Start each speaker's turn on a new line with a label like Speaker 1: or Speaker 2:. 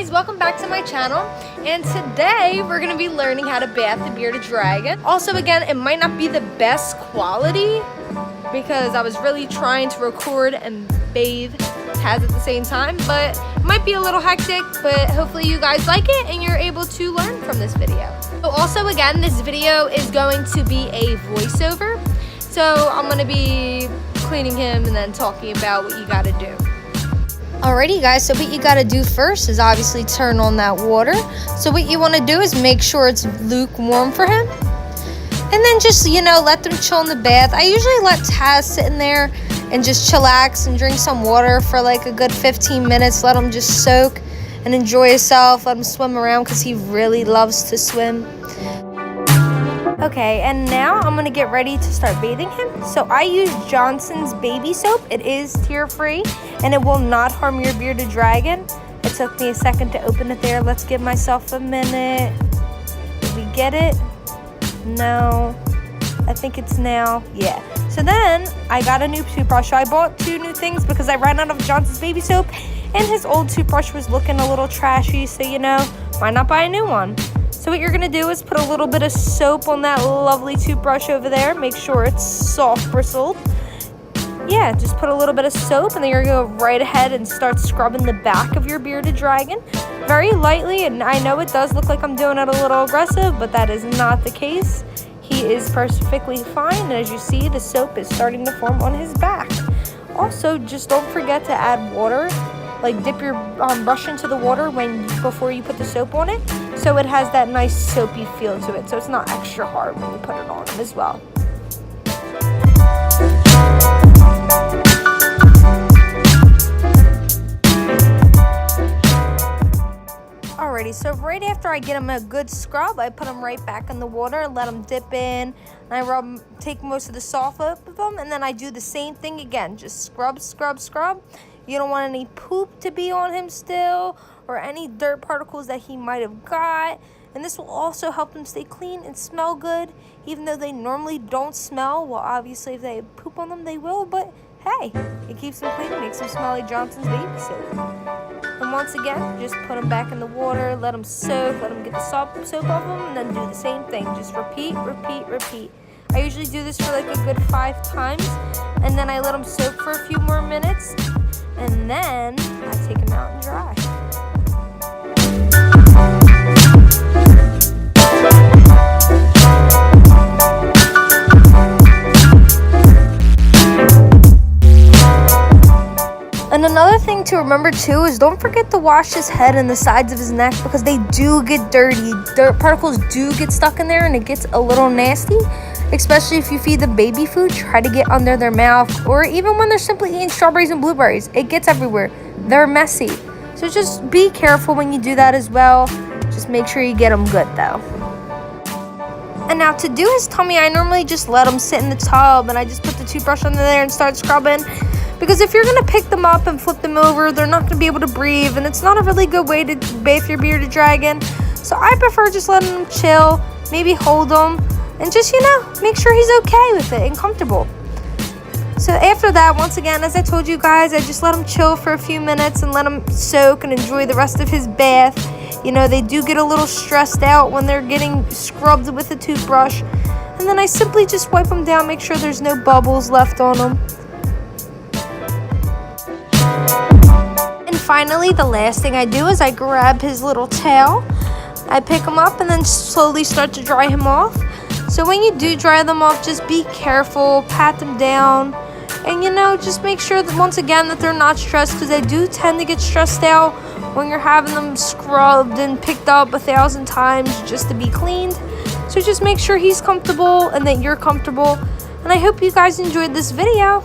Speaker 1: guys, welcome back to my channel, and today we're going to be learning how to bath the bearded dragon. Also, again, it might not be the best quality because I was really trying to record and bathe Taz at the same time, but it might be a little hectic, but hopefully you guys like it and you're able to learn from this video. So also, again, this video is going to be a voiceover, so I'm going to be cleaning him and then talking about what you got to do. Alrighty guys, so what you gotta do first is obviously turn on that water. So what you want to do is make sure it's lukewarm for him. And then just, let them chill in the bath. I usually let Taz sit in there and just chillax and drink some water for like a good 15 minutes. Let him just soak and enjoy himself. Let him swim around because he really loves to swim. Okay, and now I'm gonna get ready to start bathing him. So I use Johnson's baby soap. It is tear-free and it will not harm your bearded dragon. It took me a second to open it there. Let's give myself a minute. Did we get it? No. I think it's now. Yeah. So then I got a new toothbrush. So I bought 2 new things because I ran out of Johnson's baby soap and his old toothbrush was looking a little trashy. So, why not buy a new one? So what you're going to do is put a little bit of soap on that lovely toothbrush over there. Make sure it's soft bristled. Yeah, just put a little bit of soap and then you're going to go right ahead and start scrubbing the back of your bearded dragon. Very lightly, and I know it does look like I'm doing it a little aggressive, but that is not the case. He is perfectly fine, and as you see, the soap is starting to form on his back. Also, just don't forget to add water. Like dip your brush into the water before you put the soap on it, so it has that nice soapy feel to it, so it's not extra hard when you put it on as well. Alrighty, so right after I get him a good scrub, I put him right back in the water and let him dip in. And I take most of the soft up of them, and then I do the same thing again. Just scrub, scrub, scrub. You don't want any poop to be on him still, or any dirt particles that he might have got. And this will also help them stay clean and smell good, even though they normally don't smell. Well, obviously, if they have poop on them, they will, but hey, it keeps them clean and makes them smell like Johnson's baby soap. And once again, just put them back in the water, let them soak, let them get the soap off them, and then do the same thing. Just repeat, repeat, repeat. I usually do this for like a good 5 times, and then I let them soak for a few more minutes, and then I take them out and dry. And another thing to remember too is don't forget to wash his head and the sides of his neck because they do get dirty. Dirt particles do get stuck in there and it gets a little nasty, especially if you feed them baby food. Try to get under their mouth, or even when they're simply eating strawberries and blueberries. It gets everywhere. They're messy. So just be careful when you do that as well. Just make sure you get them good though. And now to do his tummy, I normally just let him sit in the tub and I just put the toothbrush under there and start scrubbing. Because if you're going to pick them up and flip them over, they're not going to be able to breathe. And it's not a really good way to bathe your bearded dragon. So I prefer just letting him chill, maybe hold him, and just, make sure he's okay with it and comfortable. So after that, once again, as I told you guys, I just let him chill for a few minutes and let him soak and enjoy the rest of his bath. They do get a little stressed out when they're getting scrubbed with a toothbrush. And then I simply just wipe them down, make sure there's no bubbles left on them. Finally, the last thing I do is I grab his little tail, I pick him up and then slowly start to dry him off. So when you do dry them off, just be careful, pat them down, and just make sure that once again that they're not stressed, because they do tend to get stressed out when you're having them scrubbed and picked up 1,000 times just to be cleaned. So just make sure he's comfortable and that you're comfortable, and I hope you guys enjoyed this video.